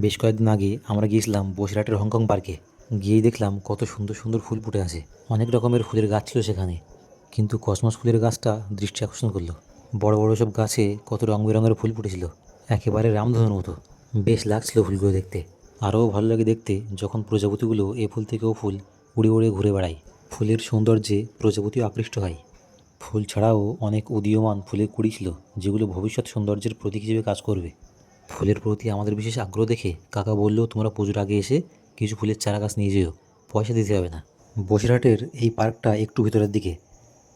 বেশ কয়েকদিন আগে আমরা গিয়েছিলাম বসিরহাটের হংকং পার্কে। গিয়েই দেখলাম কত সুন্দর সুন্দর ফুল ফুটে আছে। অনেক রকমের ফুলের গাছ ছিল সেখানে, কিন্তু কসমস ফুলের গাছটা দৃষ্টি আকর্ষণ করলো। বড় বড় সব গাছে কত রং বেরঙের ফুল ফুটেছিল, একেবারে রামধনুর মতো। বেশ লাগছিল ফুলগুলো দেখতে। আরও ভালো লাগে দেখতে যখন প্রজাপতিগুলো এ ফুল থেকে ও ফুল উড়ে উড়ে ঘুরে বেড়ায়। ফুলের সৌন্দর্যে প্রজাপতিও আকৃষ্ট হয়। ফুল ছাড়াও অনেক উদীয়মান ফুলের কুড়ি ছিল, যেগুলো ভবিষ্যৎ সৌন্দর্যের প্রতীক হিসেবে কাজ করবে। ফুলের প্রতি আমাদের বিশেষ আগ্রহ দেখে কাকা বলল, তোমরা পুজোর আগে এসে কিছু ফুলের চারা গাছ নিয়ে যেও, পয়সা দিতে হবে না। বসিরহাটের এই পার্কটা একটু ভিতরের দিকে,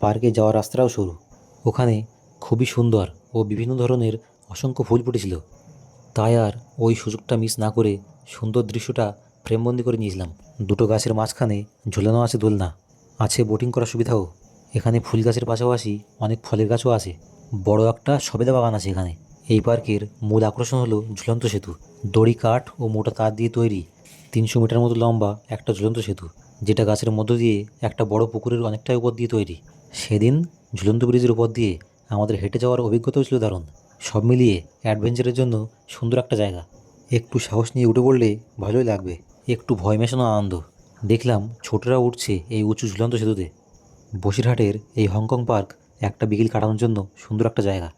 পার্কে যাওয়ার রাস্তাটাও সরু। ওখানে খুবই সুন্দর ও বিভিন্ন ধরনের অসংখ্য ফুল ফুটেছিল। তাই আর ওই সুযোগটা মিস না করে সুন্দর দৃশ্যটা ফ্রেমবন্দি করে নিয়েছিলাম। দুটো গাছের মাঝখানে ঝুলানো আছে দোলনা, আছে বোটিং করার সুবিধাও। এখানে ফুল গাছের পাশাপাশি অনেক ফলের গাছও আছে। বড় একটা সবেদা বাগান আছে এখানে। এই পার্কের মূল আকর্ষণ হলো ঝুলন্ত সেতু। দড়ি, কাঠ ও মোটা তার দিয়ে তৈরি 300 মিটার মতো লম্বা একটা ঝুলন্ত সেতু, যেটা গাছের মধ্য দিয়ে একটা বড় পুকুরের অনেকটাই উপর দিয়ে তৈরি। সেদিন ঝুলন্ত ব্রিজের উপর দিয়ে আমাদের হেঁটে যাওয়ার অভিজ্ঞতাও ছিল দারুণ। সব মিলিয়ে অ্যাডভেঞ্চারের জন্য সুন্দর একটা জায়গা। একটু সাহস নিয়ে উঠে পড়লে ভালোই লাগবে, একটু ভয় মেশানো আনন্দ। দেখলাম ছোটরা উঠছে এই উঁচু ঝুলন্ত সেতুতে। বসিরহাটের এই হংকং পার্ক একটা বিকেল কাটানোর জন্য সুন্দর একটা জায়গা।